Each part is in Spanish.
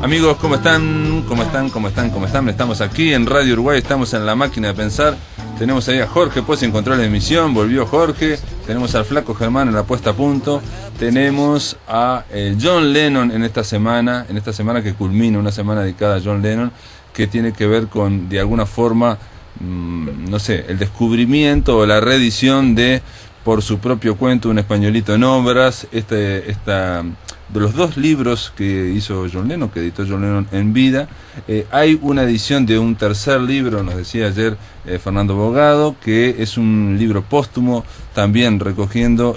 Amigos, ¿cómo están? ¿Cómo están? ¿Cómo están? ¿Cómo están? Estamos aquí en Radio Uruguay, estamos en la máquina de pensar. Tenemos ahí a Jorge Pues en control de emisión, volvió Jorge. Tenemos al flaco Germán en la puesta a punto. Tenemos a John Lennon en esta semana que culmina, una semana dedicada a John Lennon, que tiene que ver con, de alguna forma, no sé, el descubrimiento o la reedición de, por su propio cuento, Un españolito en obras, de los dos libros que hizo John Lennon, que editó John Lennon en vida. Hay una edición de un tercer libro, nos decía ayer Fernando Bogado, que es un libro póstumo, también recogiendo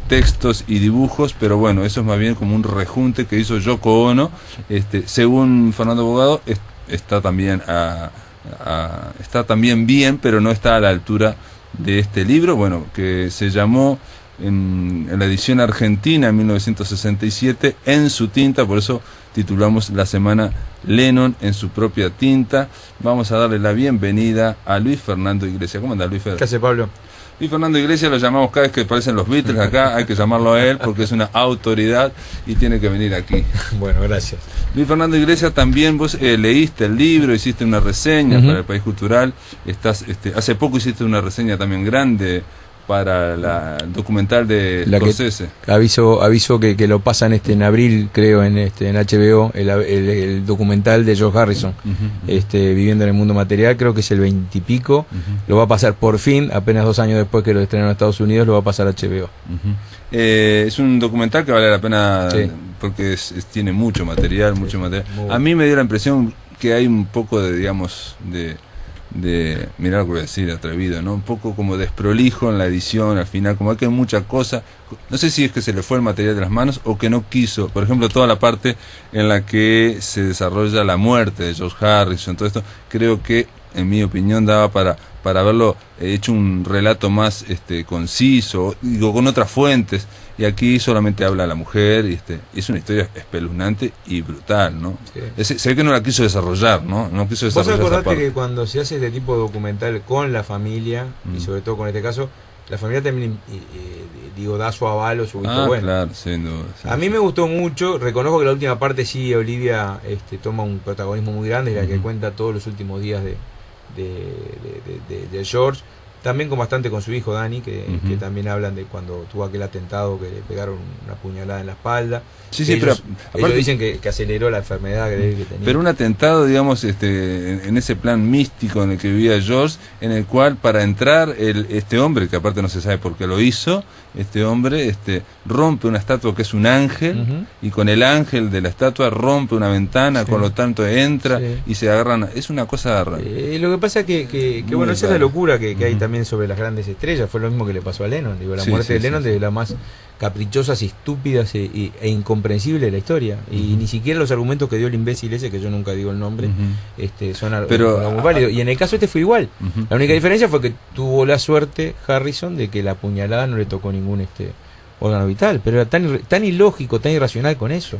textos y dibujos, pero bueno, eso es más bien como un rejunte que hizo Yoko Ono. Según Fernando Bogado, está también bien, pero no está a la altura de este libro, bueno, que se llamó en la edición argentina en 1967 En su tinta, por eso titulamos la semana Lennon en su propia tinta. Vamos a darle la bienvenida a Luis Fernando Iglesias. ¿Cómo anda, Luis Fernando? ¿Qué hace, Pablo? Luis Fernando Iglesias lo llamamos cada vez que aparecen los Beatles acá, hay que llamarlo a él porque es una autoridad y tiene que venir aquí. Bueno, gracias. Luis Fernando Iglesias, también vos leíste el libro, hiciste una reseña para el País Cultural, hace poco hiciste una reseña también grande para la documental de Scorsese. Aviso que lo pasan en abril, creo, en HBO, el documental de George Harrison, viviendo en el mundo material, creo que es el 20 y pico, lo va a pasar por fin, apenas 2 años después que lo estrenaron en Estados Unidos, lo va a pasar a HBO. Es un documental que vale la pena, sí, porque tiene mucho material. A mí me dio la impresión que hay un poco de, digamos, mirá lo que voy a decir, atrevido, ¿no? Un poco como desprolijo en la edición, al final, como que hay mucha cosa. No sé si es que se le fue el material de las manos o que no quiso. Por ejemplo, toda la parte en la que se desarrolla la muerte de George Harrison, todo esto, creo que, en mi opinión, daba para haberlo hecho un relato más conciso, digo, con otras fuentes, y aquí solamente habla la mujer, y es una historia espeluznante y brutal, ¿no? Sí. Se ve que no la quiso desarrollar, ¿no? No quiso desarrollar. ¿Vos acordate que cuando se hace este tipo de documental con la familia, y sobre todo con este caso, la familia también, da su aval o su visto bueno? Claro, sin duda. A mí me gustó mucho, reconozco que la última parte sí, Olivia toma un protagonismo muy grande, es la que cuenta todos los últimos días de George, también con su hijo Danny, que también hablan de cuando tuvo aquel atentado que le pegaron una puñalada en la espalda. Ellos dicen que aceleró la enfermedad que tenía. Pero un atentado, digamos, en ese plan místico en el que vivía George, en el cual para entrar este hombre, que aparte no se sabe por qué lo hizo, rompe una estatua que es un ángel, y con el ángel de la estatua rompe una ventana, con lo tanto entra y se agarran. Es una cosa rara. Lo que pasa que bueno, esa es la locura que hay también sobre las grandes estrellas. Fue lo mismo que le pasó a Lennon. La muerte de Lennon, de las más caprichosas y estúpidas e incomprensibles de la historia, y ni siquiera los argumentos que dio el imbécil ese, que yo nunca digo el nombre, son algo válidos. Y en el caso fue igual. La única diferencia fue que tuvo la suerte Harrison de que la puñalada no le tocó ningún órgano vital, pero era tan ilógico, tan irracional con eso.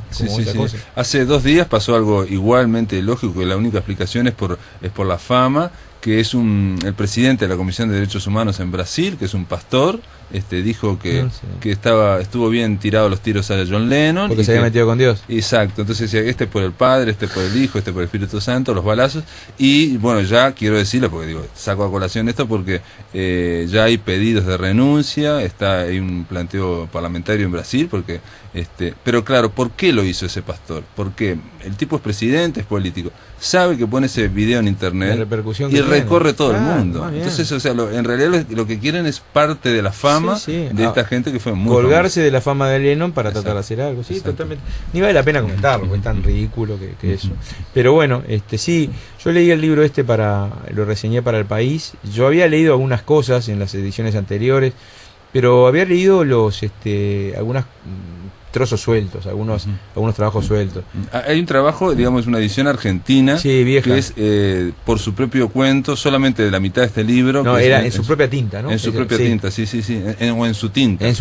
Cosa. Hace 2 días pasó algo igualmente ilógico, que la única explicación es por la fama, que es el presidente de la Comisión de Derechos Humanos en Brasil, que es un pastor, dijo que estuvo bien tirado los tiros a John Lennon. Porque se había metido con Dios. Exacto, entonces decía, por el Padre, por el Hijo, por el Espíritu Santo, los balazos. Y bueno, ya quiero decirlo, porque saco a colación esto, porque ya hay pedidos de renuncia, hay un planteo parlamentario en Brasil, porque pero claro, ¿por qué lo hizo ese pastor? Porque el tipo es presidente, es político, sabe que pone ese video en internet y recorre todo el mundo. Entonces, en realidad lo que quieren es parte de la fama de esta gente que fue muy colgarse famosa de la fama de Lennon para tratar de hacer algo. Sí, totalmente. Ni vale la pena comentarlo, porque es tan ridículo que eso. Pero bueno, yo leí el libro lo reseñé para El País. Yo había leído algunas cosas en las ediciones anteriores, pero había leído algunas trozos sueltos, algunos trabajos sueltos. Hay un trabajo, digamos, una edición argentina, vieja, que es por su propio cuento, solamente de la mitad de este libro. No, era en su propia tinta, ¿no? En su propia tinta, o en su tinta. En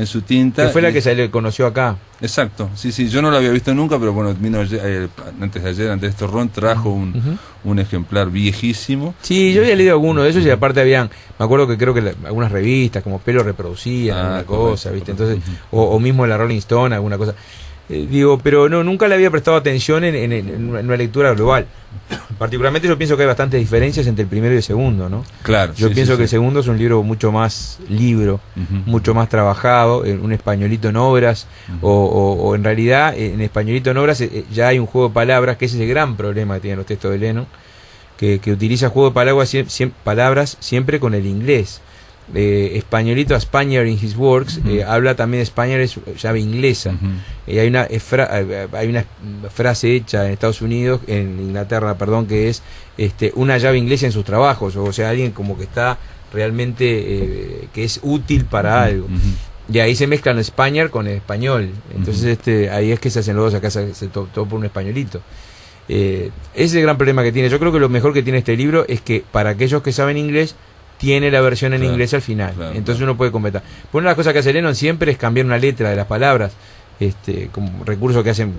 su tinta. Que fue la que se le conoció acá. Exacto, yo no lo había visto nunca, pero bueno, vino antes de esto, Ron trajo un ejemplar viejísimo. Sí, yo había leído alguno de esos, y aparte me acuerdo que creo que algunas revistas como Pelo reproducían alguna cosa, ¿viste? Entonces, o mismo la Rolling Stone, alguna cosa. Pero no, nunca le había prestado atención en una lectura global. Particularmente yo pienso que hay bastantes diferencias entre el primero y el segundo, ¿no? Claro. Yo pienso que el segundo es un libro mucho más mucho más trabajado, un españolito en obras, o en realidad en españolito en obras ya hay un juego de palabras, que ese es el gran problema que tienen los textos de Lennon, que utiliza juego de palabras siempre con el inglés. Españolito, a Spaniard in his works, habla también de Spaniard, es llave inglesa. Hay una frase hecha en Estados Unidos, en Inglaterra, perdón, que es una llave inglesa en sus trabajos, o sea, alguien como que está realmente que es útil para algo. Y ahí se mezclan el Spaniard con el español. Entonces ahí es que se hacen los dos, acá se todo por un españolito. Ese es el gran problema que tiene. Yo creo que lo mejor que tiene este libro es que para aquellos que saben inglés tiene la versión en inglés al final, entonces uno puede completar. Una de las cosas que hace Lennon siempre es cambiar una letra de las palabras, como recurso que hacen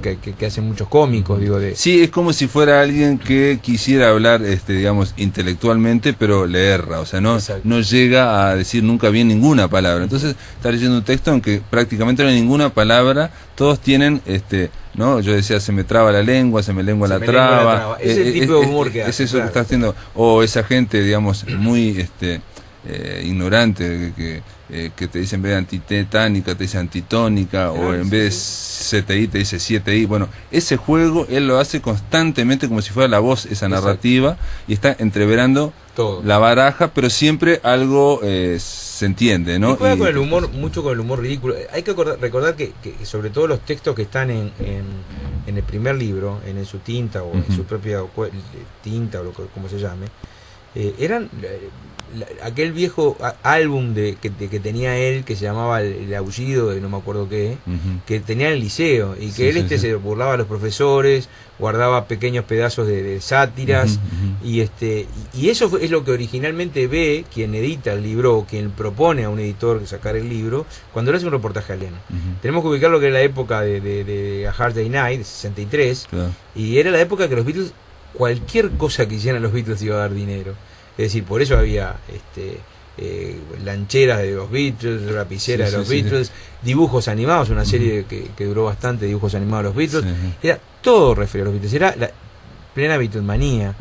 muchos cómicos, Sí, es como si fuera alguien que quisiera hablar, digamos, intelectualmente, pero le erra, o sea, no llega a decir nunca bien ninguna palabra. Entonces está leyendo un texto en que prácticamente no hay ninguna palabra, todos tienen, ¿no? Yo decía, se me traba la lengua, se me lengua la traba. Es el tipo de humor que hace. Es eso que está haciendo. O esa gente, digamos, muy ignorante, que te dice en vez de antitetánica, te dice antitónica, o en vez de CTI te dice 7I. Bueno, ese juego él lo hace constantemente como si fuera la voz, esa narrativa, y está entreverando todo, la baraja, pero siempre algo se entiende, ¿no? Y juega con el humor, mucho con el humor ridículo. Hay que recordar que sobre todo los textos que están en el primer libro, en su tinta o en su propia tinta, o como se llame, eran aquel viejo álbum que tenía él, que se llamaba El Aullido de no me acuerdo qué, que tenía en el liceo, y que él se burlaba a los profesores, guardaba pequeños pedazos de sátiras, y eso es lo que originalmente ve quien edita el libro, o quien propone a un editor sacar el libro, cuando le hace un reportaje a Lennon. Tenemos que ubicar lo que era la época de A Hard Day Night, 63, y era la época que los Beatles, cualquier cosa que hicieran los Beatles iba a dar dinero. Es decir, por eso había lancheras de los Beatles, lapiceras de los Beatles, dibujos animados, una serie que duró bastante, dibujos animados de los Beatles. Era todo referido a los Beatles, era la plena Beatlemanía.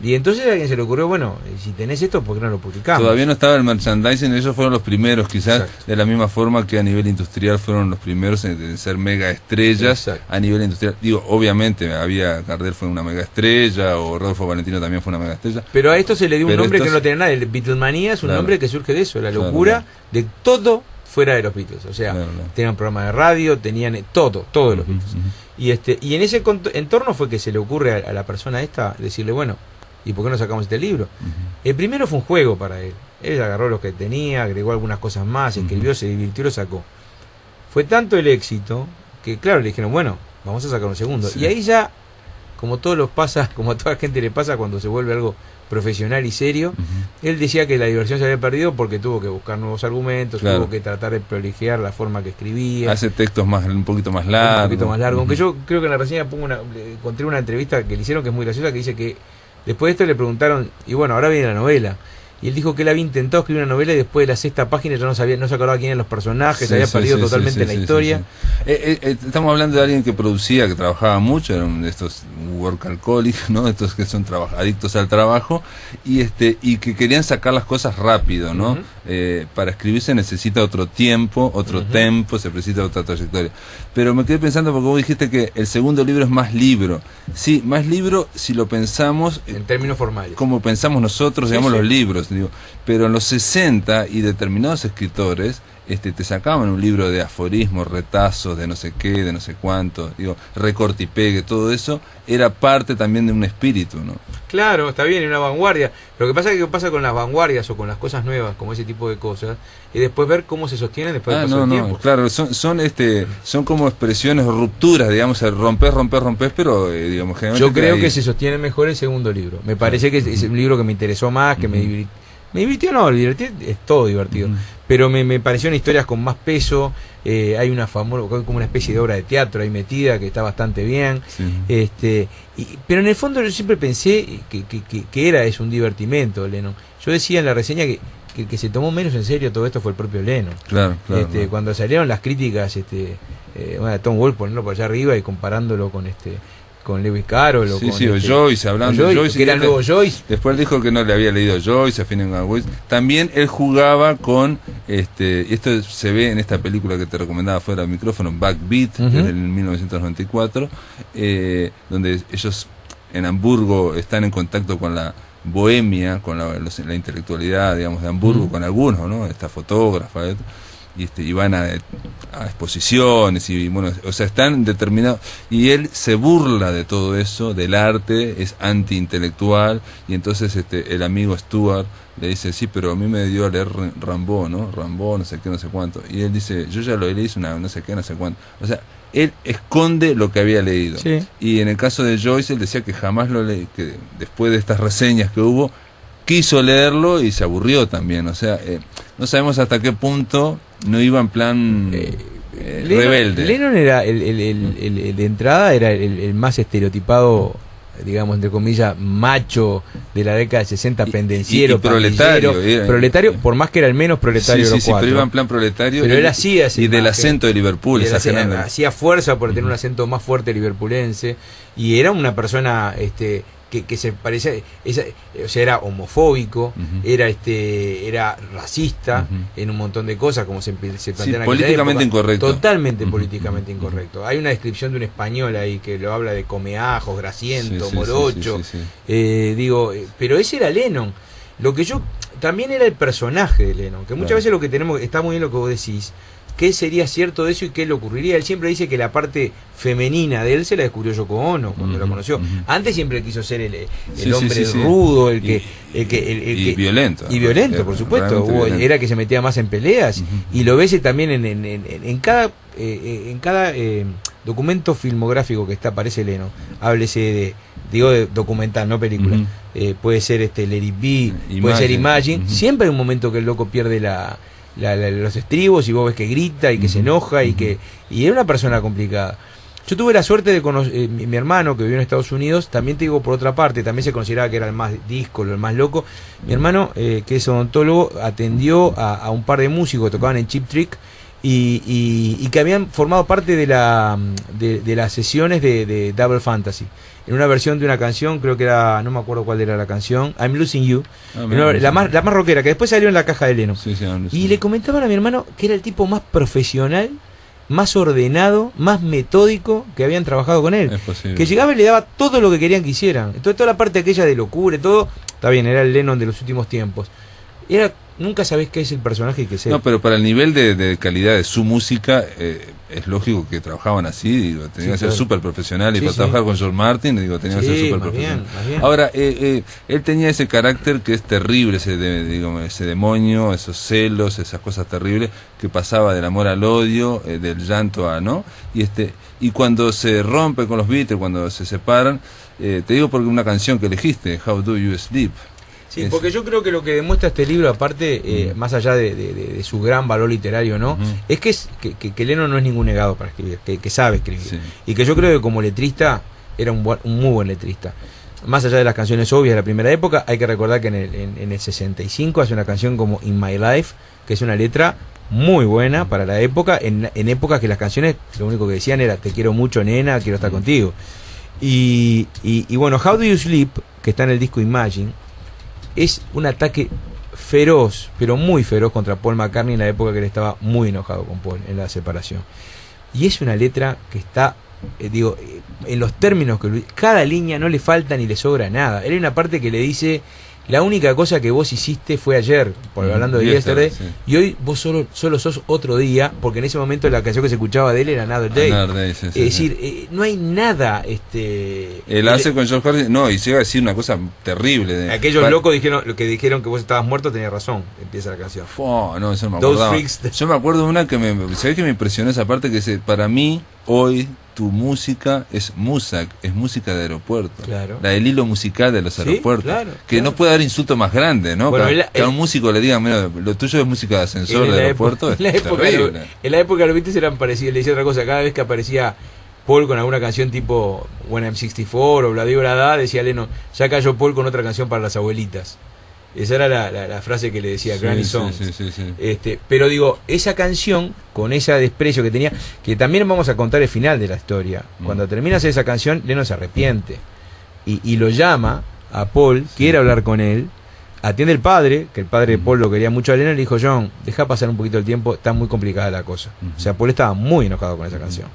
Y entonces a alguien se le ocurrió, bueno, si tenés esto, ¿por qué no lo publicamos? Todavía no estaba el merchandising, ellos fueron los primeros, quizás, de la misma forma que a nivel industrial fueron los primeros en ser mega estrellas. A nivel industrial. Digo, obviamente, Gardel fue una mega estrella, o Rodolfo Valentino también fue una mega estrella. Pero a esto se le dio un nombre que no tiene nada. El Beatlemanía es un nombre que surge de eso, la locura de todo fuera de los Beatles. O sea, tenían un programa de radio, tenían todo de los Beatles. Y en ese entorno fue que se le ocurre a la persona esta decirle, bueno, ¿y por qué no sacamos este libro? El primero fue un juego para él. Él agarró lo que tenía, agregó algunas cosas más, escribió, se divirtió, lo sacó. Fue tanto el éxito que, claro, le dijeron, bueno, vamos a sacar un segundo. Y ahí ya, como toda gente le pasa cuando se vuelve algo profesional y serio, él decía que la diversión se había perdido porque tuvo que buscar nuevos argumentos, tuvo que tratar de prolijear la forma que escribía. Hace textos un poquito más largos. Aunque yo creo que en la reseña encontré una entrevista que le hicieron que es muy graciosa, que dice que después de esto le preguntaron, y bueno, ahora viene la novela. Y él dijo que él había intentado escribir una novela y después de la 6ª página ya no se acordaba quién eran los personajes, se había perdido totalmente la historia. Estamos hablando de alguien que producía, que trabajaba mucho, eran de estos workaholics, ¿no? Estos que son adictos al trabajo, y que querían sacar las cosas rápido, ¿no? Para escribir se necesita otro tiempo, otro tempo, se necesita otra trayectoria. Pero me quedé pensando, porque vos dijiste que el segundo libro es más libro. Sí, más libro si lo pensamos en términos formales, como pensamos nosotros, digamos, los libros. Pero en los 60 y determinados escritores te sacaban un libro de aforismos, retazos, de no sé qué, de no sé cuánto, recorte y pegue, todo eso era parte también de un espíritu, ¿no? Claro, está bien, una vanguardia. Lo que pasa es que pasa con las vanguardias o con las cosas nuevas, como ese tipo de cosas, y después ver cómo se sostienen después del paso del tiempo. Claro, son como expresiones, rupturas, digamos, rompes, pero digamos, generalmente yo creo que se sostiene mejor el segundo libro. Me parece que es un libro que me interesó más, que me divirtió, es todo divertido, pero me parecieron historias con más peso. Hay una famosa, como una especie de obra de teatro ahí metida que está bastante bien, pero en el fondo yo siempre pensé que es un divertimento, Lennon. Yo decía en la reseña que que se tomó menos en serio todo esto fue el propio Lennon. Claro. Cuando salieron las críticas, Tom Wolfe poniéndolo por allá arriba y comparándolo con Lewis Carroll, o Joyce, hablando de Joyce, que era el nuevo Joyce. Después dijo que no le había leído Joyce, a Finnegan Wake. También él jugaba con esto se ve en esta película que te recomendaba fuera del micrófono, Backbeat, que es del 1994, donde ellos en Hamburgo están en contacto con la bohemia, con la intelectualidad, digamos, de Hamburgo, con algunos, ¿no? Esta fotógrafa, y van a exposiciones y bueno, o sea, están determinados, y él se burla de todo eso, del arte, es antiintelectual, y entonces el amigo Stuart le dice, sí, pero a mí me dio a leer Rimbaud, no sé qué, no sé cuánto, y él dice, yo ya lo leí, no sé qué, no sé cuánto, o sea, él esconde lo que había leído. Sí. Y en el caso de Joyce, él decía que jamás lo leí, que después de estas reseñas que hubo, quiso leerlo y se aburrió también, o sea, no sabemos hasta qué punto no iba en plan rebelde. Lennon era el de entrada, era el más estereotipado, digamos, entre comillas, macho de la década de 60, pendenciero, y proletario, por más que era el menos proletario de los cuatro. Pero iba en plan proletario. Pero él hacía y del acento de Liverpool, hacía fuerza por tener un acento más fuerte liverpulense, y era una persona que se parecía, o sea, era homofóbico, era racista en un montón de cosas, como se plantean políticamente incorrecto. Totalmente políticamente incorrecto. Hay una descripción de un español ahí que lo habla de comeajos, grasiento, morocho. Pero ese era Lennon. Lo que yo también era el personaje de Lennon, que muchas veces lo que tenemos, está muy bien lo que vos decís, qué sería cierto de eso y qué le ocurriría. Él siempre dice que la parte femenina de él se la descubrió Yoko Ono cuando la conoció. Antes siempre quiso ser el hombre rudo, el que violento. Y violento, por supuesto. Era que se metía más en peleas. Y lo ves también en cada documento filmográfico que aparece Lennon. Háblese de documental, no película. Puede ser Let It Be, puede ser Imagine. Siempre hay un momento que el loco pierde los estribos y vos ves que grita y que se enoja y era una persona complicada. Yo tuve la suerte de conocer, mi hermano que vivió en Estados Unidos, también te digo por otra parte, también se consideraba que era el más díscolo, el más loco. Mi hermano, que es odontólogo, atendió a un par de músicos que tocaban en Cheap Trick y que habían formado parte de las sesiones de Double Fantasy. En una versión de una canción, creo que era, no me acuerdo cuál era la canción, I'm Losing You, la más rockera, que después salió en la caja de Lennon. Y le comentaban a mi hermano que era el tipo más profesional, más ordenado, más metódico que habían trabajado con él. Que llegaba y le daba todo lo que querían que hicieran. Entonces toda la parte aquella de locura y todo, está bien, era el Lennon de los últimos tiempos. Nunca sabés qué es el personaje que sea. No, pero para el nivel de calidad de su música, es lógico que trabajaban así, tenían que ser súper profesionales, y para trabajar con George Martin, tenían que ser súper profesionales. Ahora, él tenía ese carácter que es terrible, ese demonio, esos celos, esas cosas terribles, que pasaba del amor al odio, del llanto a, ¿no? Y cuando se rompe con los Beatles, cuando se separan, te digo porque una canción que elegiste, How Do You Sleep. Sí, porque yo creo que lo que demuestra este libro, aparte, más allá de su gran valor literario, ¿no? Es que Lennon no es ningún negado para escribir, que sabe escribir. Y que yo creo que como letrista era un muy buen letrista. Más allá de las canciones obvias de la primera época, hay que recordar que en el 65 hace una canción como In My Life, que es una letra muy buena para la época, en épocas que las canciones lo único que decían era te quiero mucho, nena, quiero estar contigo. Y bueno, How Do You Sleep, que está en el disco Imagine, es un ataque feroz, pero muy feroz contra Paul McCartney en la época que él estaba muy enojado con Paul en la separación. Y es una letra que está, en los términos que cada línea no le falta ni le sobra nada. Él hay una parte que le dice, la única cosa que vos hiciste fue ayer, hablando de Yesterday, y hoy vos solo sos otro día, porque en ese momento la canción que se escuchaba de él era Another Day. Es decir, no hay nada. Él hace con George Harrison, y llega a decir una cosa terrible. Aquellos locos dijeron que vos estabas muerto, tenía razón. Empieza la canción. No, eso no me acordaba. Yo me acuerdo de una que ¿sabés que me impresionó esa parte? Que para mí, hoy, tu música es Muzak, es música de aeropuerto. Claro. La del hilo musical de los aeropuertos. Que no puede haber insulto más grande, ¿no? Bueno, que a un músico le digan, mira, lo tuyo es música de ascensor de aeropuerto. En la época los Beatles eran parecidos, le decía otra cosa. Cada vez que aparecía Paul con alguna canción tipo When I'm 64 o Bladí Bladá, decía Lennon, ya cayó Paul con otra canción para las abuelitas. Esa era la frase que le decía Granny Songs. Sí. Pero digo, esa canción, con ese desprecio que tenía, que también vamos a contar el final de la historia. Cuando terminas esa canción, Lennon se arrepiente y lo llama a Paul, quiere hablar con él, atiende el padre, que el padre de Paul lo quería mucho a Lennon, y le dijo: John, deja pasar un poquito el tiempo, está muy complicada la cosa. O sea, Paul estaba muy enojado con esa canción.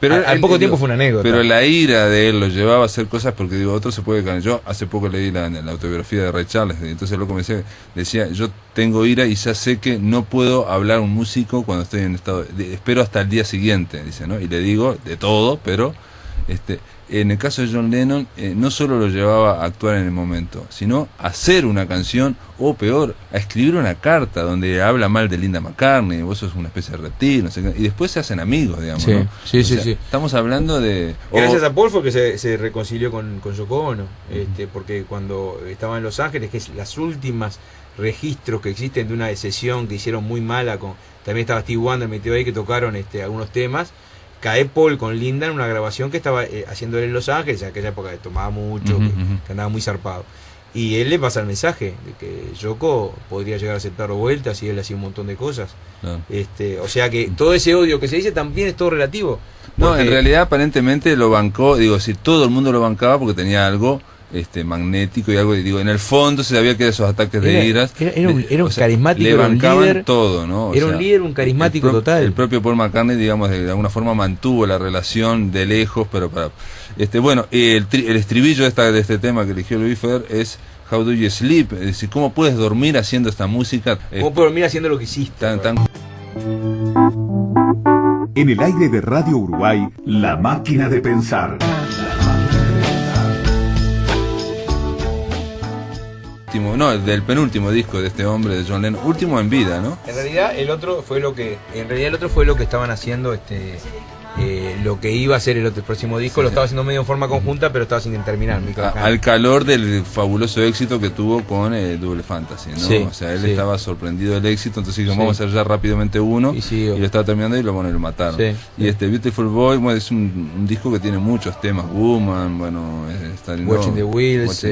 Pero al poco tiempo fue una anécdota. Pero la ira de él lo llevaba a hacer cosas porque, digo, otro se puede ganar. Yo hace poco leí la autobiografía de Ray Charles, entonces el loco me decía, yo tengo ira y ya sé que no puedo hablar a un músico cuando estoy en estado espero hasta el día siguiente, dice, ¿no? Y le digo de todo, pero en el caso de John Lennon, no solo lo llevaba a actuar en el momento, sino a hacer una canción, o peor, a escribir una carta donde habla mal de Linda McCartney, vos sos una especie de reptil, no sé qué, y después se hacen amigos, digamos, ¿no? Sí. Estamos hablando de... Gracias a Paul fue que se reconcilió con Yoko Ono, porque cuando estaba en Los Ángeles, que es las últimas registros que existen de una sesión que hicieron muy mala, también estaba Steve Wonder metido ahí, que tocaron algunos temas, cae Paul con Linda en una grabación que estaba haciendo él en Los Ángeles, en aquella época que tomaba mucho, que andaba muy zarpado. Y él le pasa el mensaje de que Yoko podría llegar a aceptar vueltas, y él hacía un montón de cosas. Claro. O sea que todo ese odio que se dice también es todo relativo. No, en realidad aparentemente lo bancó, digo, si todo el mundo lo bancaba porque tenía algo magnético y algo, digo, en el fondo se sabía que esos ataques de iras era un carismático, le bancaban, era un líder, todo, ¿no? Era un líder, un carismático total. El propio Paul McCartney, digamos, de alguna forma mantuvo la relación de lejos, pero para bueno, el estribillo de este tema que eligió Luis Fer es How do you sleep? Es decir, ¿cómo puedes dormir haciendo esta música? ¿Cómo puedes dormir haciendo lo que hiciste? En el aire de Radio Uruguay, La Máquina de Pensar. No, del penúltimo disco de este hombre, de John Lennon, último en vida, ¿no? En realidad el otro fue lo que estaban haciendo, lo que iba a ser el próximo disco, lo estaba haciendo medio en forma conjunta, pero estaba sin terminar. Al calor del fabuloso éxito que tuvo con Double Fantasy, ¿no? Sí, o sea, él estaba sorprendido del éxito, entonces dijimos, vamos a hacer ya rápidamente uno, y lo estaba terminando y lo mataron. Y Beautiful Boy, bueno, es un disco que tiene muchos temas, Woman, bueno, Watching the Wheels,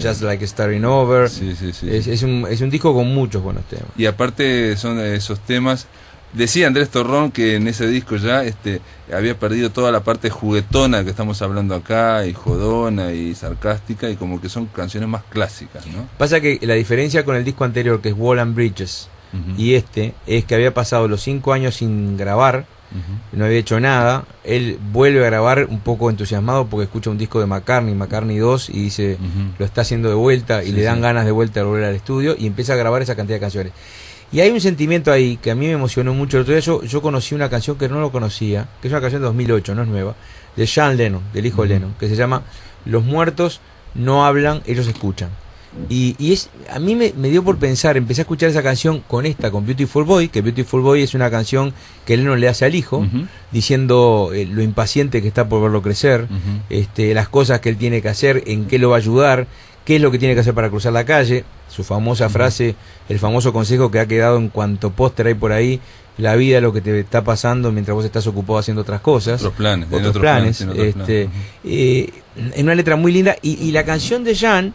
Just Like Starting Over. Es un disco con muchos buenos temas. Y aparte son esos temas. Decía Andrés Torrón que en ese disco ya había perdido toda la parte juguetona que estamos hablando acá, y jodona y sarcástica, y como que son canciones más clásicas, ¿no? Pasa que la diferencia con el disco anterior, que es Wall and Bridges, y es que había pasado los 5 años sin grabar, no había hecho nada. Él vuelve a grabar un poco entusiasmado porque escucha un disco de McCartney 2, y dice, lo está haciendo de vuelta, y le dan ganas de vuelta de volver al estudio, y empieza a grabar esa cantidad de canciones. Y hay un sentimiento ahí que a mí me emocionó mucho. El otro día yo conocí una canción que no lo conocía, que es una canción de 2008, no es nueva, de Sean Lennon, del hijo Lennon, que se llama Los muertos no hablan, ellos escuchan. Y a mí me dio por pensar, empecé a escuchar esa canción con Beautiful Boy, que Beautiful Boy es una canción que Lennon le hace al hijo, diciendo lo impaciente que está por verlo crecer, las cosas que él tiene que hacer, en qué lo va a ayudar, qué es lo que tiene que hacer para cruzar la calle, su famosa frase, el famoso consejo que ha quedado en cuanto póster hay por ahí: la vida es lo que te está pasando mientras vos estás ocupado haciendo otras cosas, otros planes. En una letra muy linda. Y la canción de Jan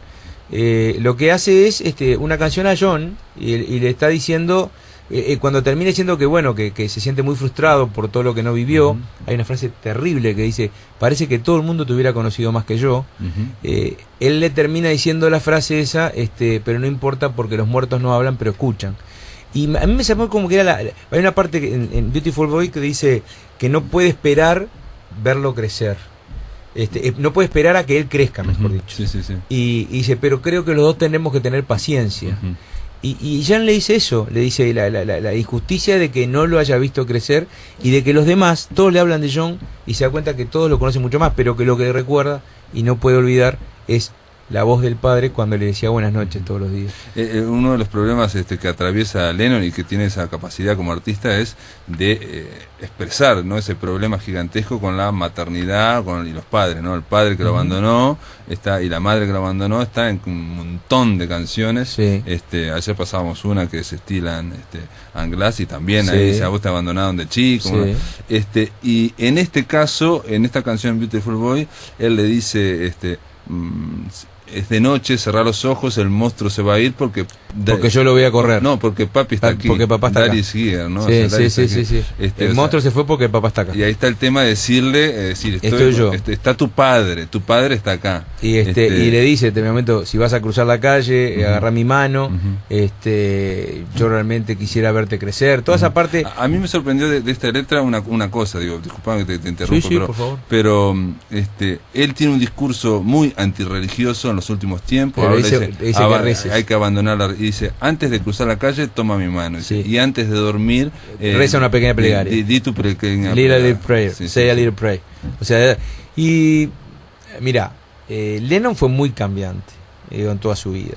lo que hace es una canción a John, y le está diciendo, cuando termina diciendo que bueno, que se siente muy frustrado por todo lo que no vivió, hay una frase terrible que dice: parece que todo el mundo te hubiera conocido más que yo. Él le termina diciendo la frase esa, pero no importa porque los muertos no hablan, pero escuchan. Y a mí me llamó como que hay una parte en Beautiful Boy que dice que no puede esperar verlo crecer. No puede esperar a que él crezca, mejor dicho. Y dice, pero creo que los dos tenemos que tener paciencia. Y Jan le dice eso, le dice la injusticia de que no lo haya visto crecer, y de que los demás, todos le hablan de John, y se da cuenta que todos lo conocen mucho más, pero que lo que recuerda y no puede olvidar es la voz del padre cuando le decía buenas noches todos los días. Uno de los problemas que atraviesa Lennon, y que tiene esa capacidad como artista, es de expresar, ¿no?, ese problema gigantesco con la maternidad y los padres, ¿no? El padre que lo abandonó y la madre que lo abandonó está en un montón de canciones. Ayer pasábamos una que se estilan Anglas, y también ahí dice: a vos te abandonaron de chico. Y en este caso, en esta canción Beautiful Boy, él le dice es de noche, cerrar los ojos, el monstruo se va a ir porque yo lo voy a correr. No, porque papi está aquí. Porque papá está Darius Giger, ¿no? Sí, o sea, sí. El monstruo se fue porque papá está acá. Y ahí está el tema de decirle, estoy yo. Está tu padre está acá. Y y le dice en este momento, si vas a cruzar la calle, agarrá mi mano, yo realmente quisiera verte crecer, toda esa parte. A mí me sorprendió de esta letra una cosa, digo, disculpame que te interrumpo, sí, por favor. Pero él tiene un discurso muy antirreligioso en los últimos tiempos. Ahora dice que hay que abandonarla, y dice, antes de cruzar la calle, toma mi mano, sí. Y antes de dormir, reza una pequeña plegaria. Di tu pequeña little prayer, sí, say a little prayer. O sea, y mira, Lennon fue muy cambiante en toda su vida.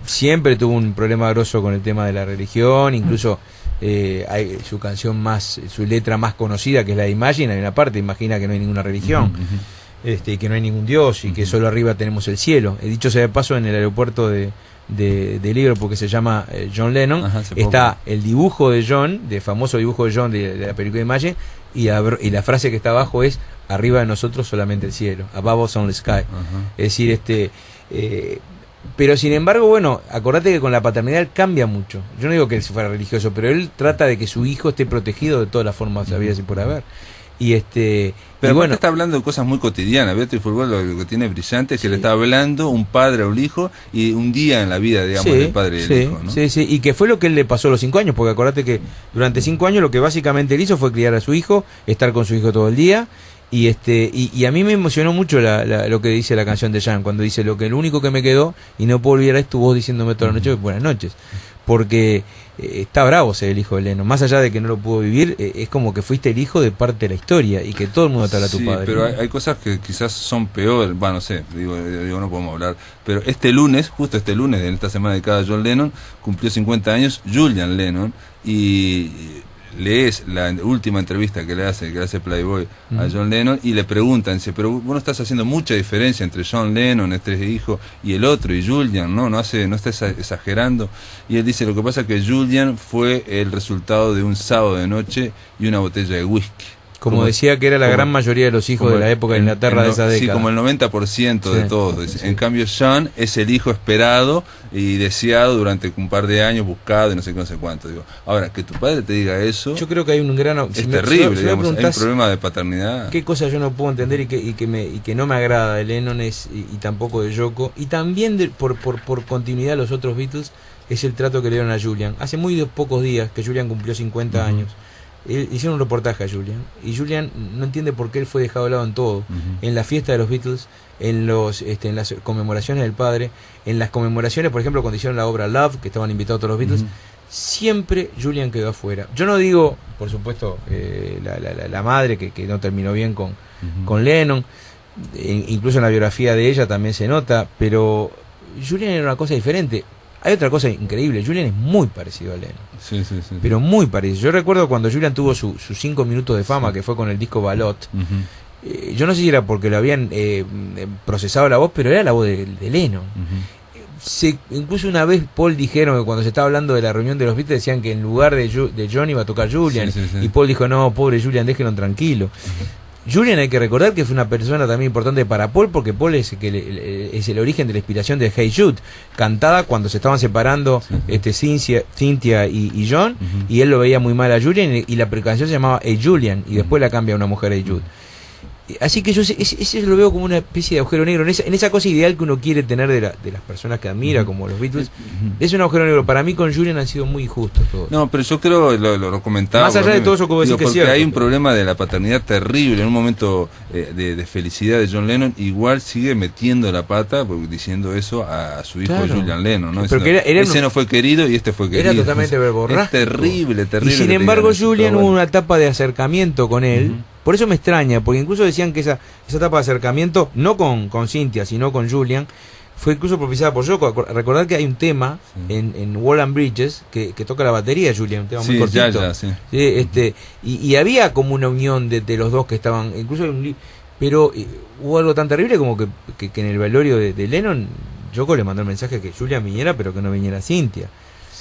Siempre tuvo un problema grosso con el tema de la religión, incluso hay su letra más conocida, que es la de Imagine, hay una parte, imagina que no hay ninguna religión, y que no hay ningún Dios, y que solo arriba tenemos el cielo. He dicho sea de paso, en el aeropuerto de Liverpool, que se llama John Lennon, está el dibujo de John, de famoso dibujo de John de la película Imagine, y la frase que está abajo es: arriba de nosotros solamente el cielo, above us only sky. Es decir, pero sin embargo, bueno, acordate que con la paternidad él cambia mucho. Yo no digo que él se fuera religioso, pero él trata de que su hijo esté protegido de todas las formas habidas y por haber. Pero bueno, está hablando de cosas muy cotidianas. Beautiful World lo que tiene brillante es que le está hablando un padre a un hijo, y un día en la vida, digamos, del padre y del hijo, ¿no? Sí, y que fue lo que él le pasó a los 5 años, porque acordate que durante 5 años lo que básicamente él hizo fue criar a su hijo, estar con su hijo todo el día. Y a mí me emocionó mucho lo que dice la canción de Jan, cuando dice: lo único que me quedó y no puedo olvidar es tu voz diciéndome toda la noche buenas noches. Porque está bravo ser el hijo de Lennon, más allá de que no lo pudo vivir, es como que fuiste el hijo de parte de la historia y que todo el mundo te habla a tu padre. Pero hay cosas que quizás son peor, no sé, digo, no podemos hablar, pero justo este lunes, en esta semana dedicada a John Lennon, cumplió 50 años Julian Lennon, y lees la última entrevista que le hace Playboy a John Lennon, y le preguntan, dice, pero vos no estás haciendo mucha diferencia entre John Lennon, este hijo, y el otro, y Julian, no estás exagerando. Y él dice: lo que pasa es que Julian fue el resultado de un sábado de noche y una botella de whisky. Como decía que era la gran mayoría de los hijos de la época de Inglaterra de esa década. Sí, como el 90% de todos. Sí. En cambio, John es el hijo esperado y deseado durante un par de años, buscado y no sé cuánto. Digo, ahora, que tu padre te diga eso... Yo creo que hay un gran... Es terrible, digamos, hay un problema de paternidad. ¿Qué cosa yo no puedo entender y que no me agrada de Lennon y tampoco de Yoko? Y también por continuidad los otros Beatles, es el trato que le dieron a Julian. Hace muy pocos días que Julian cumplió 50 años. Hicieron un reportaje a Julian, y Julian no entiende por qué él fue dejado de lado en todo, en la fiesta de los Beatles, en las conmemoraciones del padre, en las conmemoraciones, por ejemplo, cuando hicieron la obra Love, que estaban invitados todos los Beatles, siempre Julian quedó afuera. Yo no digo, por supuesto, la madre que no terminó bien con Lennon, incluso en la biografía de ella también se nota, pero Julian era una cosa diferente. Hay otra cosa increíble, Julian es muy parecido a Lennon. Sí. Pero muy parecido. Yo recuerdo cuando Julian tuvo sus 5 minutos de fama, que fue con el disco Ballot. Yo no sé si era porque lo habían procesado la voz, pero era la voz de Lennon. Incluso una vez Paul dijeron que cuando se estaba hablando de la reunión de los Beatles, decían que en lugar de John iba a tocar Julian. Y Paul dijo: no, pobre Julian, déjenlo tranquilo. Julian, hay que recordar que fue una persona también importante para Paul, porque Paul es el origen de la inspiración de Hey Jude, cantada cuando se estaban separando Cynthia y John, y él lo veía muy mal a Julian, y la canción se llamaba Hey Julian, y después la cambia a una mujer Hey Jude. Así que yo ese lo veo como una especie de agujero negro, en esa cosa ideal que uno quiere tener de las personas que admira, como los Beatles. Es un agujero negro. Para mí con Julian han sido muy injustos todos. No, pero yo creo, lo comentaba, más allá de todo eso, como decís que es cierto, hay un problema de la paternidad terrible. En un momento de felicidad de John Lennon, igual sigue metiendo la pata diciendo eso a su hijo, claro, Julian Lennon, ¿no? Ese no fue querido y este fue querido. Era totalmente verborrágico. Es terrible. Y sin embargo Julian hubo una etapa de acercamiento con él. Por eso me extraña, porque incluso decían que esa etapa de acercamiento, no con Cynthia, sino con Julian, fue incluso propiciada por Yoko. Recordar que hay un tema en Wall and Bridges que toca la batería Julian, un tema muy cortito. Y había como una unión de los dos que estaban, incluso pero hubo algo tan terrible como que en el velorio de Lennon, Yoko le mandó el mensaje que Julian viniera, pero que no viniera Cynthia.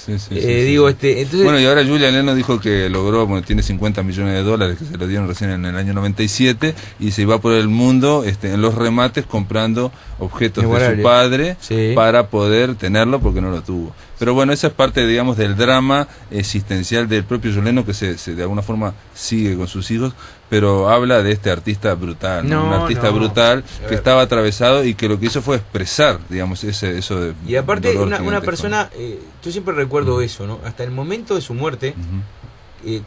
Entonces, bueno, y ahora Julian Lennon dijo que logró, bueno, tiene $50 millones que se lo dieron recién en el año 97 y se va por el mundo en los remates comprando objetos de su padre para poder tenerlo porque no lo tuvo. Pero bueno, esa es parte, digamos, del drama existencial del propio John Lennon que se de alguna forma sigue con sus hijos, pero habla de este artista brutal, un artista brutal que estaba atravesado y que lo que hizo fue expresar, digamos, eso de... Y aparte, una persona, yo siempre recuerdo eso, ¿no? Hasta el momento de su muerte,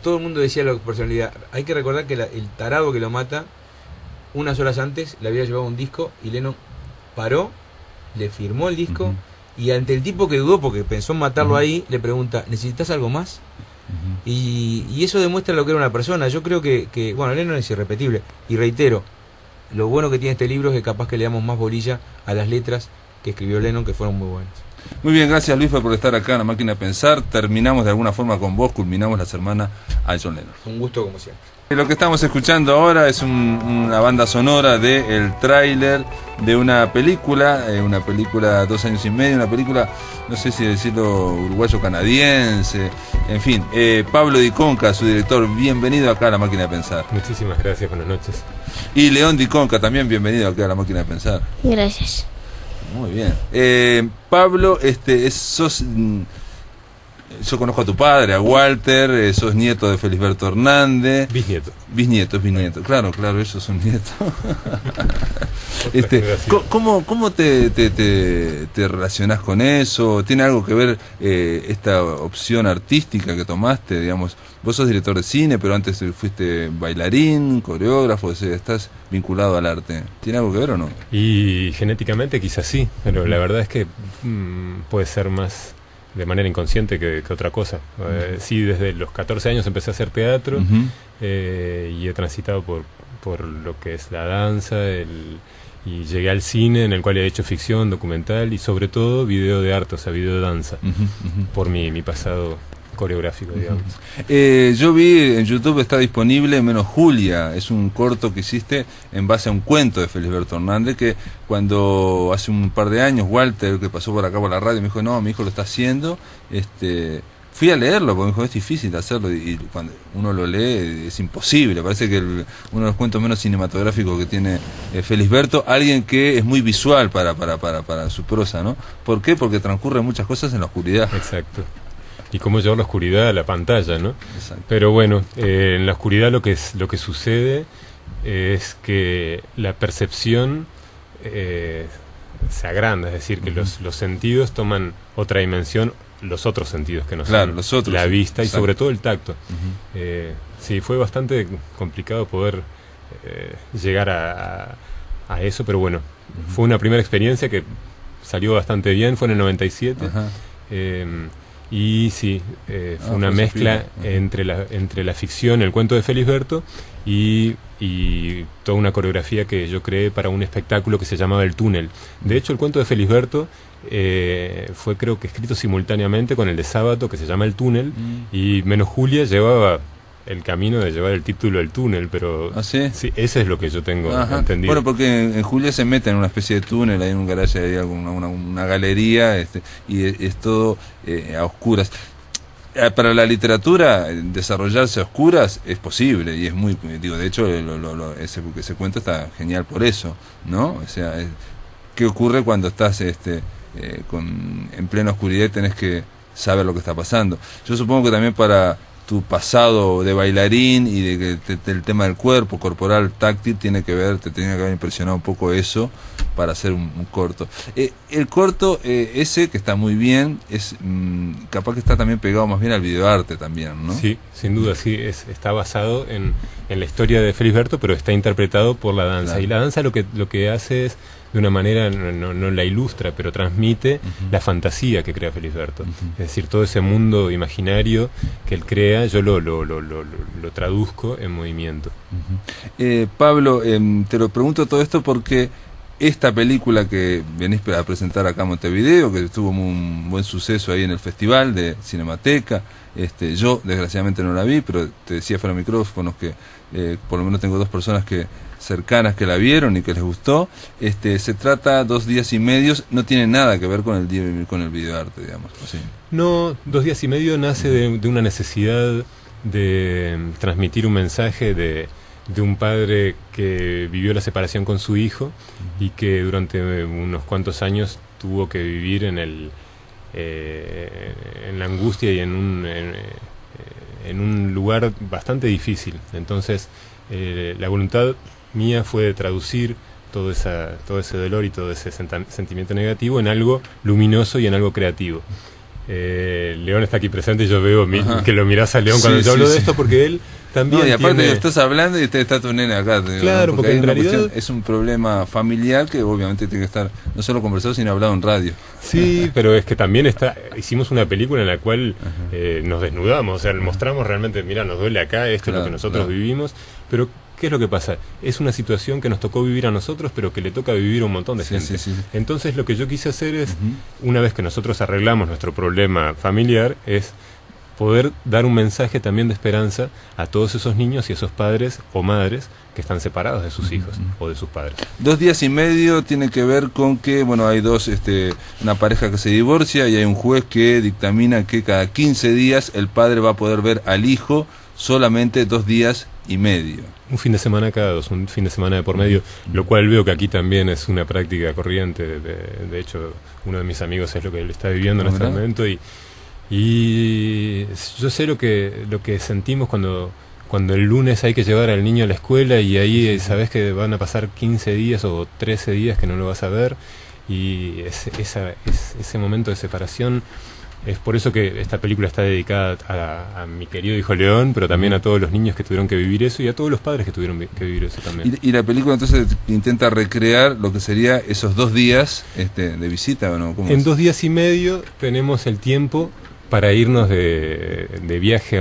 todo el mundo decía la personalidad. Hay que recordar que el tarado que lo mata, unas horas antes, le había llevado un disco y Lennon paró, le firmó el disco y ante el tipo que dudó porque pensó en matarlo ahí, le pregunta, ¿necesitas algo más? Y eso demuestra lo que era una persona. Yo creo que bueno, Lennon es irrepetible. Y reitero, lo bueno que tiene este libro es que capaz que le damos más bolilla a las letras que escribió Lennon, que fueron muy buenas. Muy bien, gracias Luis por estar acá en La Máquina de Pensar. Terminamos de alguna forma con vos, culminamos la semana a John Lennon. Un gusto como siempre. Lo que estamos escuchando ahora es una banda sonora del tráiler de una película 2 años y medio, una película, no sé si decirlo, uruguayo-canadiense, en fin. Pablo Di Conca, su director, bienvenido acá a La Máquina de Pensar. Muchísimas gracias, buenas noches. Y León Di Conca, también bienvenido acá a La Máquina de Pensar. Gracias. Muy bien. Pablo, yo conozco a tu padre, a Walter, sos nieto de Felisberto Hernández. Bisnieto, claro, ellos son nietos. ¿Cómo te relacionás con eso? ¿Tiene algo que ver esta opción artística que tomaste? Digamos, vos sos director de cine, pero antes fuiste bailarín, coreógrafo, o sea, estás vinculado al arte. ¿Tiene algo que ver o no? Y genéticamente quizás sí, pero la verdad es que puede ser más de manera inconsciente que otra cosa. Sí, desde los 14 años empecé a hacer teatro y he transitado por lo que es la danza y llegué al cine, en el cual he hecho ficción, documental y sobre todo video de arte, o sea, video de danza, por mi pasado coreográfico, digamos. Yo vi en YouTube, está disponible Menos Julia, es un corto que hiciste en base a un cuento de Felisberto Hernández, que cuando hace un par de años Walter, que pasó por acá por la radio, me dijo, no, mi hijo lo está haciendo, fui a leerlo, porque me dijo, es difícil hacerlo, y cuando uno lo lee es imposible, parece que uno de los cuentos menos cinematográficos que tiene Felisberto, alguien que es muy visual para su prosa, ¿no? ¿Por qué? Porque transcurren muchas cosas en la oscuridad. Exacto. Y cómo llevar la oscuridad a la pantalla, ¿no? Exacto. Pero bueno, en la oscuridad lo que sucede es que la percepción se agranda, es decir, que los sentidos toman otra dimensión, los otros sentidos que no son los otros, la vista y exacto. sobre todo el tacto. Sí, fue bastante complicado poder llegar a eso, pero bueno, fue una primera experiencia que salió bastante bien, fue en el 97. Y sí, fue una mezcla entre la ficción, el cuento de Felisberto y toda una coreografía que yo creé para un espectáculo que se llamaba El Túnel. De hecho, el cuento de Felisberto fue, creo que, escrito simultáneamente con el de Sábato, que se llama El Túnel, y Menos Julia llevaba el camino de llevar el título del túnel, pero ¿ah, sí? Sí, ese es lo que yo tengo entendido. Bueno, porque en Julia se mete en una especie de túnel, hay un garaje, hay una galería, y es todo a oscuras. Para la literatura, desarrollarse a oscuras es posible, y es muy, de hecho, ese cuento está genial por eso, ¿no? O sea, ¿qué ocurre cuando estás en plena oscuridad y tenés que saber lo que está pasando? Yo supongo que también para tu pasado de bailarín y del tema del cuerpo corporal táctil te tenía que haber impresionado un poco eso para hacer un corto. El corto ese, que está muy bien, es capaz que está también pegado más bien al videoarte también, ¿no? Sí, sin duda, sí, está basado en la historia de Felisberto, pero está interpretado por la danza. Claro. Y la danza lo que hace es, de una manera, no la ilustra, pero transmite la fantasía que crea Felisberto. Es decir, todo ese mundo imaginario que él crea, yo lo traduzco en movimiento. Pablo, te lo pregunto todo esto porque esta película que venís a presentar acá en Montevideo, que tuvo un buen suceso ahí en el Festival de Cinemateca, yo desgraciadamente no la vi, pero te decía fuera de micrófonos que por lo menos tengo 2 personas cercanas que la vieron y que les gustó. Se trata 2 días y medio, no tiene nada que ver con el videoarte, digamos. ¿Sí? No, 2 días y medio nace de una necesidad de transmitir un mensaje de un padre que vivió la separación con su hijo y que durante unos cuantos años tuvo que vivir en la angustia y en un lugar bastante difícil. Entonces, la voluntad mía fue de traducir todo ese dolor y todo ese sentimiento negativo en algo luminoso y en algo creativo. León está aquí presente y yo veo que lo mirás a León cuando yo hablo de esto, porque él también y aparte estás hablando y está tu nene acá. Claro, porque en realidad es un problema familiar que obviamente tiene que estar no solo conversado, sino hablado en radio. Sí, pero es que también hicimos una película en la cual nos desnudamos, o sea, mostramos realmente, mira, nos duele acá, esto es lo que nosotros vivimos, pero ¿qué es lo que pasa? Es una situación que nos tocó vivir a nosotros, pero que le toca vivir a un montón de gente. Sí. Entonces lo que yo quise hacer es, una vez que nosotros arreglamos nuestro problema familiar, es poder dar un mensaje también de esperanza a todos esos niños y esos padres o madres que están separados de sus hijos o de sus padres. 2 días y medio tiene que ver con que, bueno, hay una pareja que se divorcia y hay un juez que dictamina que cada 15 días el padre va a poder ver al hijo solamente 2 días y medio. Un fin de semana cada 2, un fin de semana de por medio, lo cual veo que aquí también es una práctica corriente. De hecho, uno de mis amigos es lo que él está viviendo en este momento y yo sé lo que sentimos cuando el lunes hay que llevar al niño a la escuela y ahí sabes que van a pasar 15 días o 13 días que no lo vas a ver, y ese momento de separación. Es por eso que esta película está dedicada a mi querido hijo León, pero también a todos los niños que tuvieron que vivir eso y a todos los padres que tuvieron que vivir eso también. ¿Y la película entonces intenta recrear lo que sería esos 2 días de visita o no? En 2 días y medio tenemos el tiempo para irnos de viaje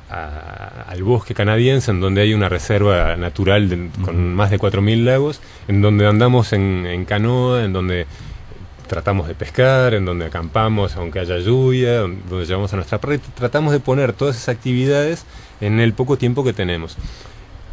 al bosque canadiense, en donde hay una reserva natural con más de 4.000 lagos, en donde andamos en canoa, en donde tratamos de pescar, en donde acampamos aunque haya lluvia, donde llevamos a nuestra perra, y tratamos de poner todas esas actividades en el poco tiempo que tenemos.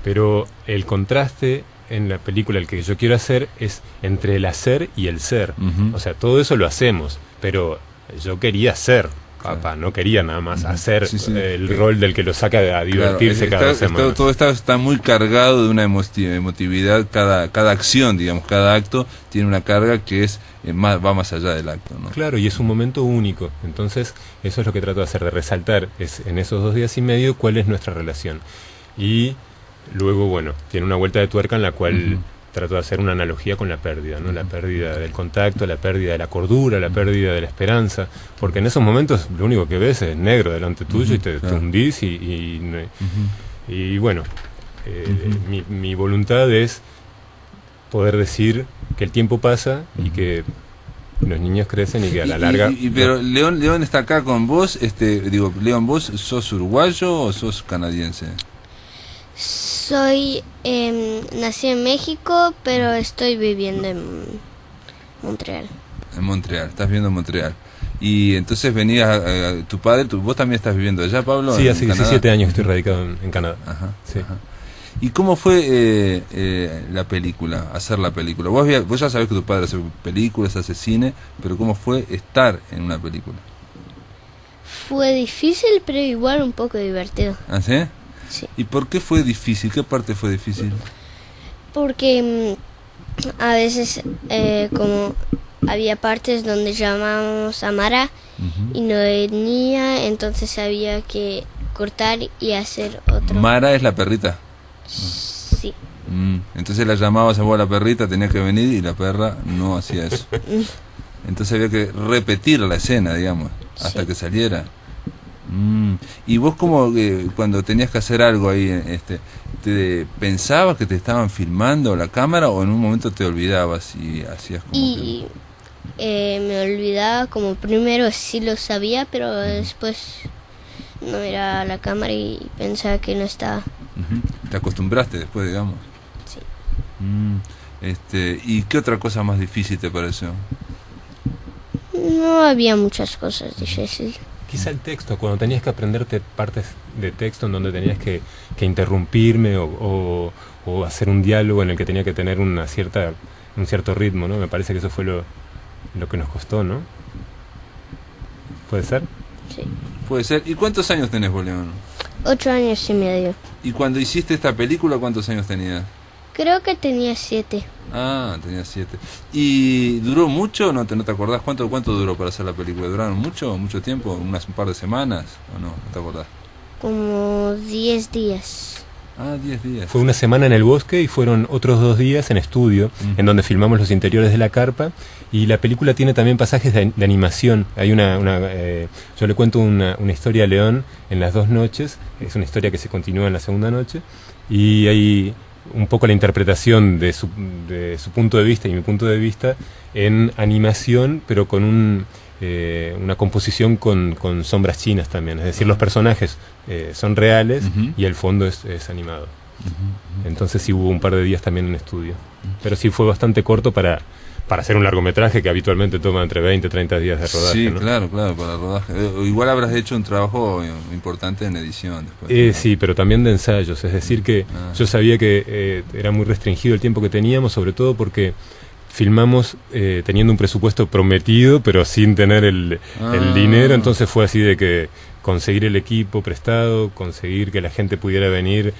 Pero el contraste en la película, el que yo quiero hacer, es entre el hacer y el ser. O sea, todo eso lo hacemos, pero yo quería ser. Papá, no quería nada más hacer el rol del que lo saca a divertirse cada semana. Todo está muy cargado de una emotividad, cada acción, digamos, cada acto tiene una carga que va más allá del acto, ¿no? Claro, y es un momento único. Entonces, eso es lo que trato de hacer, de resaltar en esos 2 días y medio cuál es nuestra relación. Y luego, bueno, tiene una vuelta de tuerca en la cual trato de hacer una analogía con la pérdida, ¿no? La pérdida del contacto, la pérdida de la cordura, la pérdida de la esperanza, porque en esos momentos lo único que ves es negro delante tuyo y te hundís y bueno, mi voluntad es poder decir que el tiempo pasa y que los niños crecen y que a la larga... Pero León está acá con vos, León, ¿vos sos uruguayo o sos canadiense? Nací en México, pero estoy viviendo en Montreal. En Montreal, estás viviendo en Montreal. Y entonces venías, tu padre, vos también estás viviendo allá, Pablo. Sí, hace 17 años que estoy radicado en Canadá. Sí. ¿Y cómo fue la película, hacer la película? Vos ya sabés que tu padre hace películas, hace cine, pero ¿cómo fue estar en una película? Fue difícil, pero igual un poco divertido. ¿Ah, sí? Sí. ¿Y por qué fue difícil? ¿Qué parte fue difícil? Porque a veces como había partes donde llamábamos a Mara y no venía, entonces había que cortar y hacer otro. ¿Mara es la perrita? Sí. Entonces la llamabas a vos a la perrita, tenía que venir y la perra no hacía eso. Entonces había que repetir la escena, digamos, hasta que saliera. Y vos como cuando tenías que hacer algo ahí, ¿te pensabas que te estaban filmando la cámara o en un momento te olvidabas y hacías como me olvidaba, como primero sí lo sabía, pero después no miraba la cámara y pensaba que no estaba. ¿Te acostumbraste después, digamos? Sí. ¿Y qué otra cosa más difícil te pareció? No había muchas cosas difíciles. Quizá el texto, cuando tenías que aprenderte partes de texto en donde tenías que interrumpirme o hacer un diálogo en el que tenía que tener un cierto ritmo, ¿no? Me parece que eso fue lo que nos costó, ¿no? ¿Puede ser? Sí. Puede ser. ¿Y cuántos años tenés vos, León? 8 años y medio. ¿Y cuando hiciste esta película, cuántos años tenías? Creo que tenía 7. Ah, tenía 7. ¿Y duró mucho? ¿No te acordás? ¿Cuánto duró para hacer la película? ¿Duraron mucho tiempo? ¿Un par de semanas? ¿O no? ¿No te acordás? Como 10 días. Ah, 10 días. Fue una semana en el bosque y fueron otros 2 días en estudio, en donde filmamos los interiores de la carpa. Y la película tiene también pasajes de animación. Hay yo le cuento una historia a León en las 2 noches. Es una historia que se continúa en la segunda noche. Y hay un poco la interpretación de su punto de vista y mi punto de vista en animación, pero con una composición con sombras chinas también. Es decir, los personajes son reales y el fondo es animado. Entonces sí hubo un par de días también en estudio. Pero sí fue bastante corto para hacer un largometraje que habitualmente toma entre 20 y 30 días de rodaje. Sí, ¿no? claro, para el rodaje. Igual habrás hecho un trabajo importante en edición después. Sí, pero también de ensayos. Es decir que yo sabía que era muy restringido el tiempo que teníamos, sobre todo porque filmamos teniendo un presupuesto prometido, pero sin tener el dinero. Entonces fue así de que conseguir el equipo prestado, conseguir que la gente pudiera venir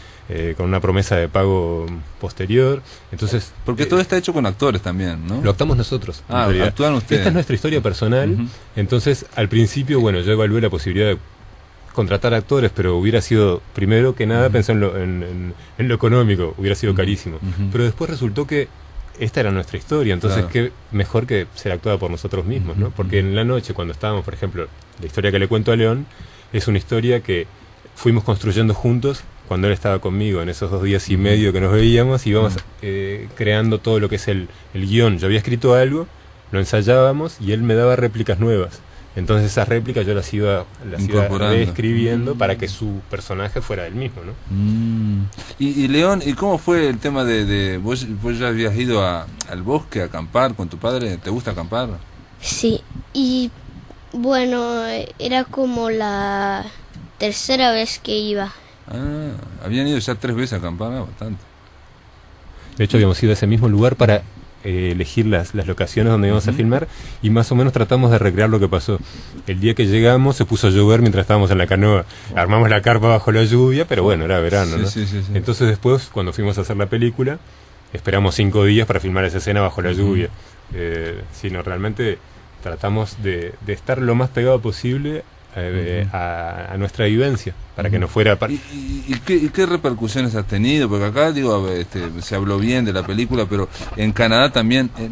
con una promesa de pago posterior. Entonces, porque todo está hecho con actores también, ¿no? Lo actuamos nosotros. Actúan ustedes. Esta es nuestra historia personal. Entonces, al principio, bueno, yo evalué la posibilidad de contratar actores, pero hubiera sido, primero que nada, pensé en lo económico, hubiera sido carísimo. Pero después resultó que esta era nuestra historia, entonces qué mejor que ser actuada por nosotros mismos, ¿no? Porque en la noche, cuando estábamos, por ejemplo, la historia que le cuento a León, es una historia que fuimos construyendo juntos cuando él estaba conmigo en esos 2 días y medio que nos veíamos, íbamos creando todo lo que es el guión. Yo había escrito algo, lo ensayábamos y él me daba réplicas nuevas. Entonces esas réplicas yo las iba reescribiendo para que su personaje fuera el mismo, ¿no? Y León, ¿y cómo fue el tema de vos ya habías ido al bosque a acampar con tu padre? ¿Te gusta acampar? Sí, y bueno, era como la 3ª vez que iba. Habían ido ya 3 veces a acampar, bastante. De hecho habíamos ido a ese mismo lugar para elegir las locaciones donde íbamos a filmar, y más o menos tratamos de recrear lo que pasó. El día que llegamos se puso a llover mientras estábamos en la canoa. Armamos la carpa bajo la lluvia, pero bueno, era verano, ¿no? Sí. Entonces después, cuando fuimos a hacer la película, esperamos 5 días para filmar esa escena bajo la lluvia. Sino realmente tratamos de estar lo más pegado posible a nuestra vivencia, para que no fuera... ¿Y qué repercusiones has tenido? Porque acá, digo, se habló bien de la película, pero en Canadá también... el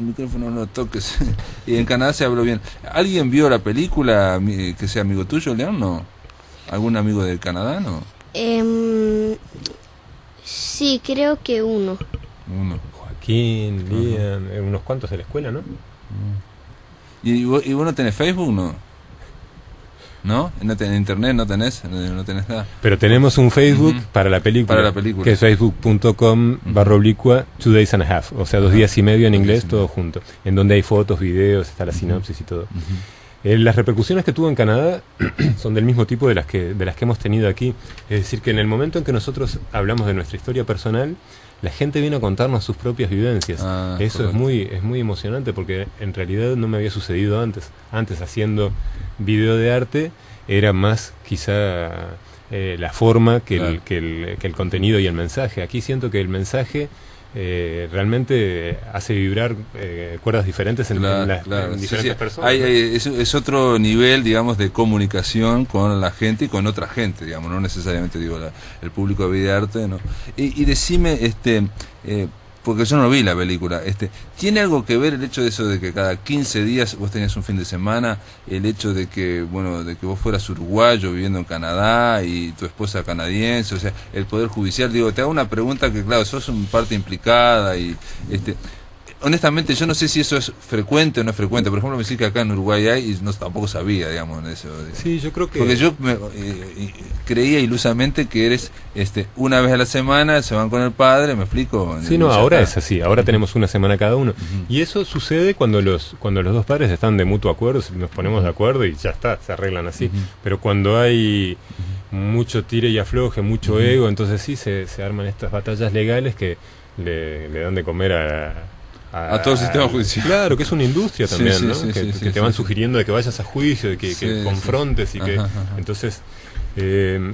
micrófono no lo toques. Y en Canadá se habló bien. ¿Alguien vio la película que sea amigo tuyo, León? ¿No? ¿Algún amigo de Canadá, no? Sí, creo que uno. Joaquín, Lian, unos cuantos de la escuela, ¿no? ¿Y vos no tenés Facebook, no? ¿No? En internet no tenés nada. Pero tenemos un Facebook para la película, que es facebook.com// 2 days and a half, o sea, 2 días y medio en inglés, todo junto, en donde hay fotos, videos, está la sinopsis y todo. Las repercusiones que tuvo en Canadá son del mismo tipo de las que hemos tenido aquí. Es decir, que en el momento en que nosotros hablamos de nuestra historia personal, la gente vino a contarnos sus propias vivencias. Eso es muy emocionante, porque en realidad no me había sucedido antes. Antes, haciendo video de arte, era más quizá la forma que el contenido y el mensaje. Aquí siento que el mensaje realmente hace vibrar cuerdas diferentes en diferentes personas. Es otro nivel, digamos, de comunicación con la gente y con otra gente, digamos, no necesariamente digo el público de video de arte, ¿no? Y decime, porque yo no vi la película, ¿tiene algo que ver el hecho de eso de que cada 15 días vos tenías un fin de semana, el hecho de que vos fueras uruguayo viviendo en Canadá y tu esposa canadiense, o sea, el Poder Judicial? Digo, te hago una pregunta que, claro, sos una parte implicada y honestamente, yo no sé si eso es frecuente o no es frecuente. Por ejemplo, me decís que acá en Uruguay hay, y no, tampoco sabía, digamos, eso. Sí, yo creo que... Porque yo creía ilusamente que eres una vez a la semana, se van con el padre, ¿me explico? Sí, no, ahora es así, ahora tenemos una semana cada uno. Y eso sucede cuando los dos padres están de mutuo acuerdo, nos ponemos de acuerdo y ya está, se arreglan así. Pero cuando hay mucho tire y afloje, mucho ego, entonces sí se arman estas batallas legales que le dan de comer a todo el sistema judicial. Claro, que es una industria también, sí, ¿no? Sí, que te van sugiriendo de que vayas a juicio, de que confrontes y que... Entonces,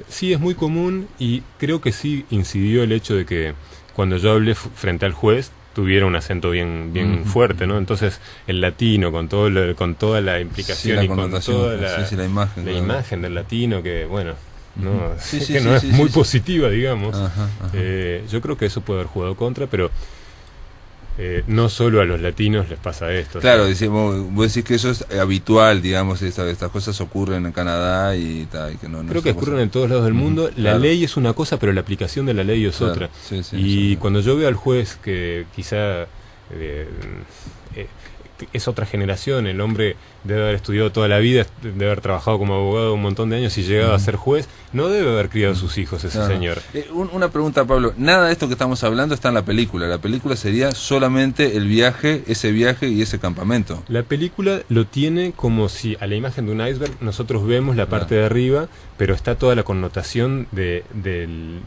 sí es muy común y creo que sí incidió el hecho de que cuando yo hablé frente al juez tuviera un acento bien fuerte, ¿no? Entonces el latino con toda la implicación y con toda la imagen del latino que bueno, no es muy positiva, digamos. Yo creo que eso puede haber jugado contra, pero no solo a los latinos les pasa esto. Claro, vos decís que eso es habitual, digamos, estas cosas ocurren en Canadá y que no creo que ocurren en todos lados del mundo. La ley es una cosa, pero la aplicación de la ley es otra. Y cuando yo veo al juez que quizá es otra generación, el hombre debe haber estudiado toda la vida, debe haber trabajado como abogado un montón de años y llegado a ser juez, no debe haber criado a sus hijos ese señor. Una pregunta, Pablo, nada de esto que estamos hablando está en la película sería solamente ese viaje y ese campamento. La película lo tiene como si a la imagen de un iceberg nosotros vemos la parte de arriba, pero está toda la connotación del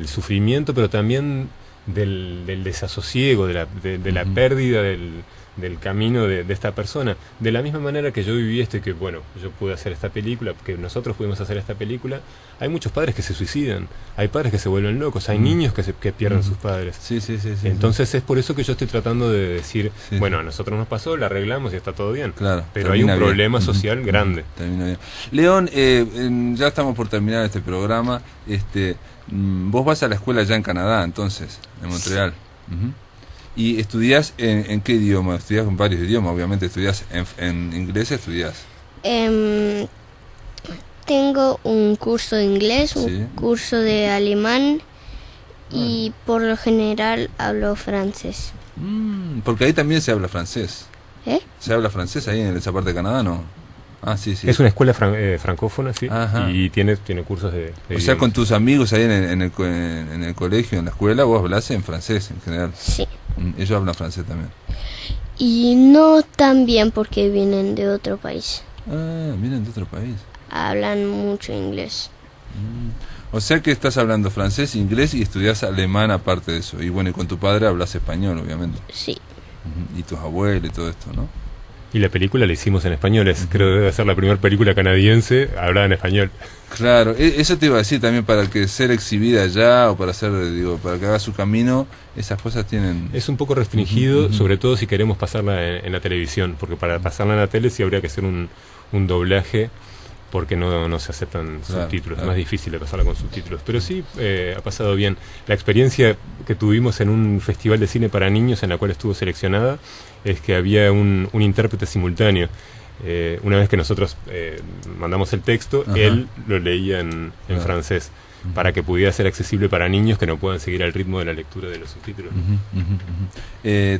sufrimiento, pero también del desasosiego, de la pérdida del camino de esta persona. De la misma manera que yo viví que bueno, yo pude hacer esta película, que nosotros pudimos hacer esta película, hay muchos padres que se suicidan, hay padres que se vuelven locos, hay niños que pierden sus padres. Entonces es por eso que yo estoy tratando de decir, bueno, a nosotros nos pasó, la arreglamos y está todo bien. Claro, pero hay un problema social grande. Termina bien. León, ya estamos por terminar este programa. Vos vas a la escuela ya en Canadá, entonces, en Montreal. ¿Y estudiás en qué idioma? ¿Estudiás en varios idiomas? Obviamente, ¿estudiás en inglés? ¿Estudiás? Tengo un curso de inglés, un curso de alemán y por lo general hablo francés. Porque ahí también se habla francés. ¿Se habla francés ahí en esa parte de Canadá, no? Sí. Es una escuela francófona, sí. Y tiene cursos de o sea, con tus amigos ahí en el colegio, en la escuela, vos hablás en francés en general. Sí. Ellos hablan francés también. Y no tan bien porque vienen de otro país. Vienen de otro país. Hablan mucho inglés. O sea que estás hablando francés, inglés y estudias alemán aparte de eso. Y bueno, y con tu padre hablas español, obviamente. Sí. Y tus abuelos y todo esto, ¿no? Y la película la hicimos en español, creo que debe ser la primera película canadiense hablada en español. Claro, eso te iba a decir también, para que ser exhibida allá o para para que haga su camino, esas cosas tienen... Es un poco restringido, sobre todo si queremos pasarla en la televisión, porque para pasarla en la tele sí habría que hacer un doblaje, porque no se aceptan subtítulos, es más difícil de pasarla con subtítulos. Pero sí, ha pasado bien. La experiencia que tuvimos en un festival de cine para niños en la cual estuvo seleccionada es que había un intérprete simultáneo. Una vez que nosotros mandamos el texto, él lo leía en francés, para que pudiera ser accesible para niños que no puedan seguir al ritmo de la lectura de los subtítulos.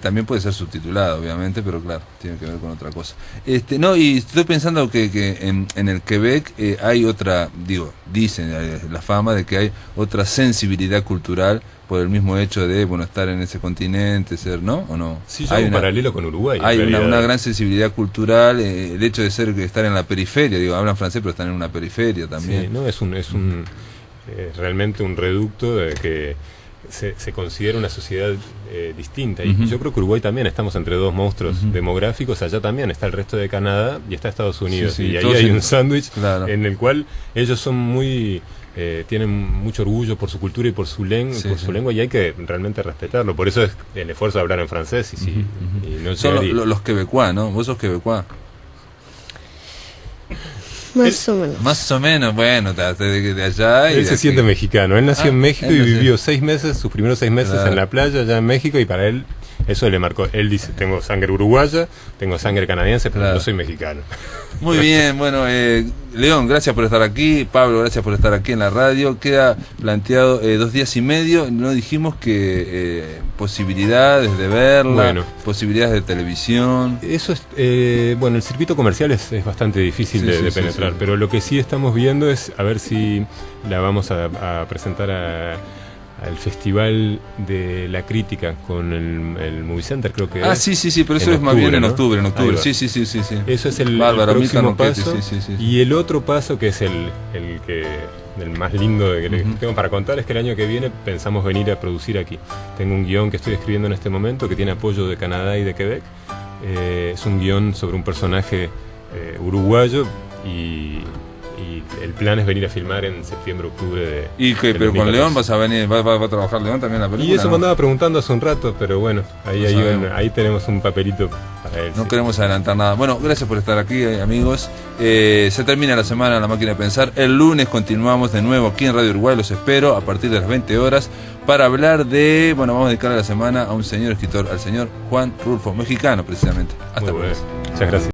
También puede ser subtitulado, obviamente, pero claro, tiene que ver con otra cosa. Y estoy pensando que en el Quebec hay otra, dicen la fama de que hay otra sensibilidad cultural por el mismo hecho de estar en ese continente, ser, ¿no? ¿O no? Sí, hay un paralelo con Uruguay. Hay una gran sensibilidad cultural, el hecho de estar en la periferia, hablan francés pero están en una periferia también. Sí, no, es realmente un reducto de que se considera una sociedad distinta. Y yo creo que Uruguay también estamos entre dos monstruos demográficos. Allá también está el resto de Canadá y está Estados Unidos. Y ahí hay un sándwich en el cual ellos son muy... tienen mucho orgullo por su cultura y por su lengua, y hay que realmente respetarlo. Por eso es el esfuerzo de hablar en francés. Y no son los quebecuá, ¿no? ¿Vos sos quebecuá? Más o menos. Más o menos, bueno, de allá. Él se siente mexicano. Él nació en México y vivió 6 meses, sus primeros 6 meses en la playa allá en México, y para él eso le marcó. Él dice, tengo sangre uruguaya, tengo sangre canadiense, pero no soy mexicano. Muy bien, bueno, León, gracias por estar aquí. Pablo, gracias por estar aquí en la radio. Queda planteado 2 días y medio. No dijimos que posibilidades de verla, posibilidades de televisión. Eso es, bueno, el circuito comercial es bastante difícil de penetrar, pero lo que sí estamos viendo es a ver si la vamos a presentar al Festival de la Crítica con el Movie Center, creo que es. Sí, pero eso es más bien en octubre, Sí. Eso es el próximo paso. Y el otro paso, que es el más lindo que tengo para contar, es que el año que viene pensamos venir a producir aquí. Tengo un guión que estoy escribiendo en este momento que tiene apoyo de Canadá y de Quebec. Es un guión sobre un personaje uruguayo y el plan es venir a filmar en septiembre, octubre pero con León vas a venir, va a trabajar León también en la película. Y eso me andaba preguntando hace un rato, pero bueno, ahí tenemos un papelito para él. No queremos adelantar nada. Bueno, gracias por estar aquí, amigos. Se termina la semana La Máquina de Pensar. El lunes continuamos de nuevo aquí en Radio Uruguay. Los espero a partir de las 20 horas para hablar de, vamos a dedicarle la semana a un señor escritor, al señor Juan Rulfo, mexicano precisamente. Hasta luego. Muchas gracias.